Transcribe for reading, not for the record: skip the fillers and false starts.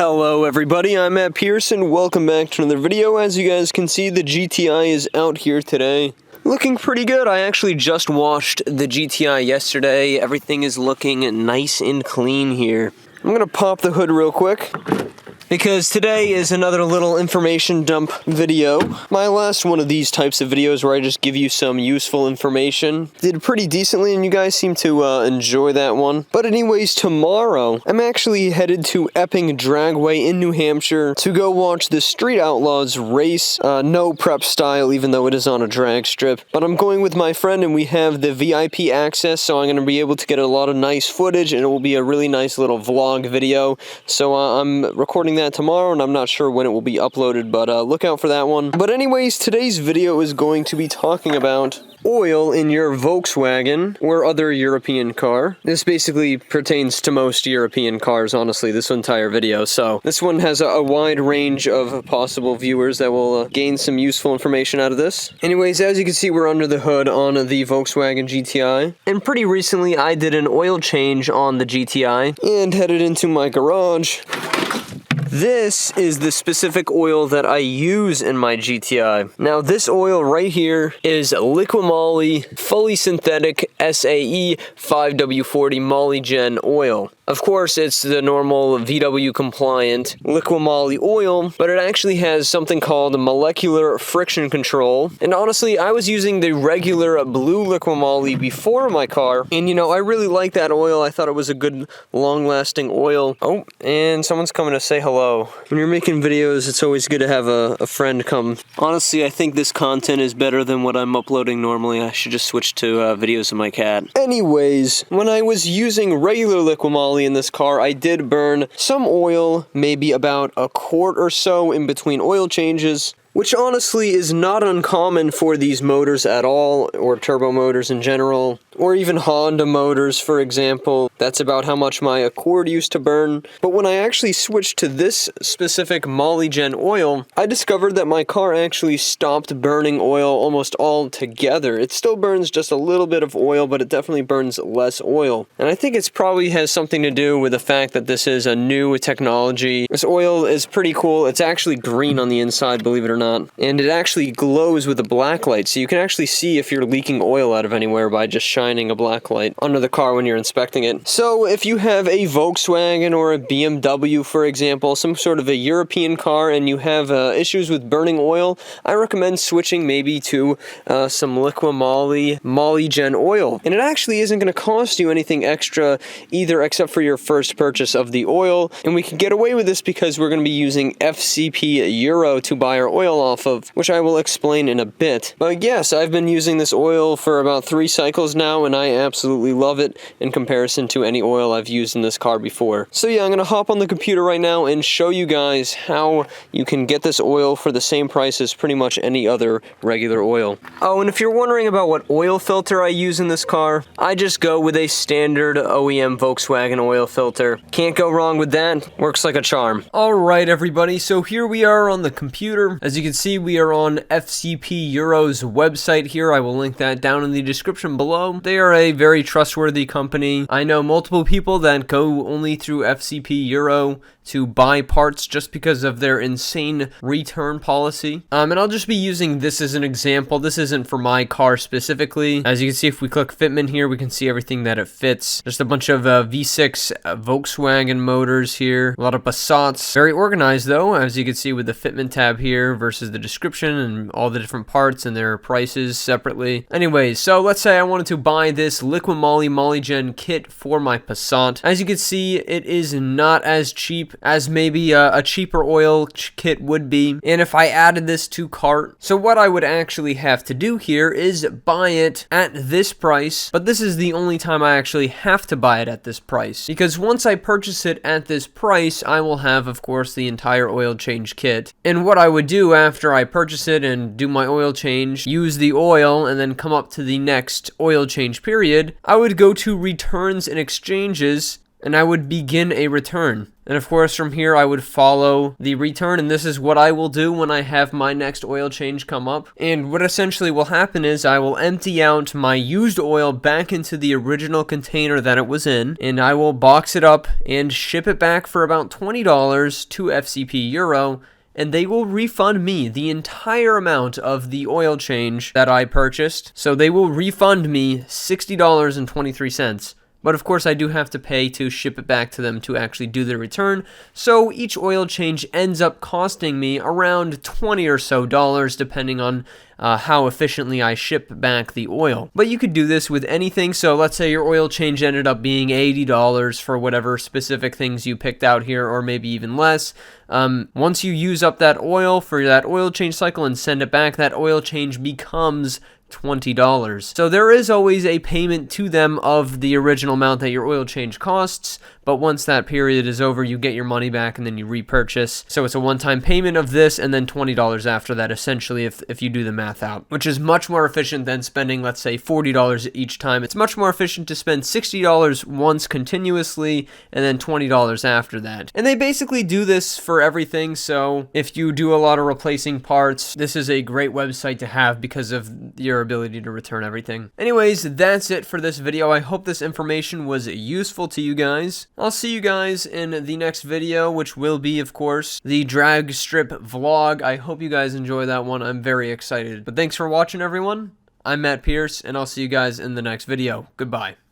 Hello everybody, I'm Matt Pearson. Welcome back to another video. As you guys can see, the GTI is out here today. Looking pretty good. I actually just washed the GTI yesterday. Everything is looking nice and clean here. I'm gonna pop the hood real quick, because today is another little information dump video. My last one of these types of videos where I just give you some useful information did pretty decently, and you guys seem to enjoy that one. But anyways, tomorrow, I'm actually headed to Epping Dragway in New Hampshire to go watch the Street Outlaws race. No prep style, even though it is on a drag strip. But I'm going with my friend, and we have the VIP access, so I'm going to be able to get a lot of nice footage, and it will be a really nice little vlog video. So I'm recording that tomorrow, and I'm not sure when it will be uploaded, but look out for that one. But anyways, today's video is going to be talking about oil in your Volkswagen or other European car. This basically pertains to most European cars, honestly, this entire video. So this one has a wide range of possible viewers that will gain some useful information out of this. Anyways, as you can see, we're under the hood on the Volkswagen GTI. And pretty recently, I did an oil change on the GTI and headed into my garage. This is the specific oil that I use in my GTI. Now, this oil right here is Liquimoly fully synthetic SAE 5W40 Molygen oil. Of course, it's the normal VW compliant Liquimoly oil, but it actually has something called molecular friction control. And honestly, I was using the regular blue Liquimoly before my car, and you know, I really like that oil. I thought it was a good long-lasting oil. Oh, and someone's coming to say hello. When you're making videos, it's always good to have a friend come. Honestly, I think this content is better than what I'm uploading normally. I should just switch to videos of my cat. Anyways, when I was using regular Liquimoly in this car, I did burn some oil, maybe about a quart or so in between oil changes, which honestly is not uncommon for these motors at all, or turbo motors in general, or even Honda motors, for example. That's about how much my Accord used to burn. But when I actually switched to this specific Molygen oil, I discovered that my car actually stopped burning oil almost altogether. It still burns just a little bit of oil, but it definitely burns less oil. And I think it's probably has something to do with the fact that this is a new technology. This oil is pretty cool. It's actually green on the inside, believe it or not. And it actually glows with a black light, so you can actually see if you're leaking oil out of anywhere by just shining a black light under the car when you're inspecting it. So if you have a Volkswagen or a BMW, for example, some sort of a European car, and you have issues with burning oil, I recommend switching maybe to some Liquimoly Molygen oil. And it actually isn't going to cost you anything extra either, except for your first purchase of the oil. And we can get away with this because we're going to be using FCP Euro to buy our oil off of, which I will explain in a bit. But yes, I've been using this oil for about 3 cycles now, and I absolutely love it in comparison to any oil I've used in this car before. So yeah, I'm gonna hop on the computer right now and show you guys how you can get this oil for the same price as pretty much any other regular oil. Oh, and if you're wondering about what oil filter I use in this car, I just go with a standard OEM Volkswagen oil filter. Can't go wrong with that. Works like a charm. Alright everybody, so here we are on the computer. As you can see, we are on FCP Euro's website here. I will link that down in the description below. They are a very trustworthy company. I know multiple people that go only through FCP Euro to buy parts just because of their insane return policy. And I'll just be using this as an example. This isn't for my car specifically. As you can see, if we click fitment here, we can see everything that it fits. Just a bunch of V6 Volkswagen motors here. A lot of Passats. Very organized though, as you can see with the fitment tab here versus the description and all the different parts and their prices separately. Anyways, so let's say I wanted to buy this Liquimoly Molygen kit for my Passat. As you can see, it is not as cheap as maybe a cheaper oil kit would be, and if I added this to cart, so what I would actually have to do here is buy it at this price, but this is the only time I actually have to buy it at this price, because once I purchase it at this price, I will have, of course, the entire oil change kit. And what I would do after I purchase it and do my oil change, use the oil, and then come up to the next oil change period, I would go to returns and exchanges, and I would begin a return. And of course, from here, I would follow the return, and this is what I will do when I have my next oil change come up. And what essentially will happen is I will empty out my used oil back into the original container that it was in, and I will box it up and ship it back for about $20 to FCP Euro, and they will refund me the entire amount of the oil change that I purchased. So they will refund me $60.23. But of course, I do have to pay to ship it back to them to actually do the return. So each oil change ends up costing me around $20 or so, depending on how efficiently I ship back the oil. But you could do this with anything. So let's say your oil change ended up being $80 for whatever specific things you picked out here, or maybe even less. Once you use up that oil for that oil change cycle and send it back, that oil change becomes $20. So there is always a payment to them of the original amount that your oil change costs, but once that period is over, you get your money back and then you repurchase. So it's a one-time payment of this and then $20 after that, essentially, if you do the math out, which is much more efficient than spending, let's say, $40 each time. It's much more efficient to spend $60 once continuously and then $20 after that. And they basically do this for everything, so if you do a lot of replacing parts, this is a great website to have because of your ability to return everything. Anyways, that's it for this video. I hope this information was useful to you guys. I'll see you guys in the next video, which will be, of course, the drag strip vlog. I hope you guys enjoy that one. I'm very excited. But thanks for watching, everyone. I'm Matt Pierce, and I'll see you guys in the next video. Goodbye.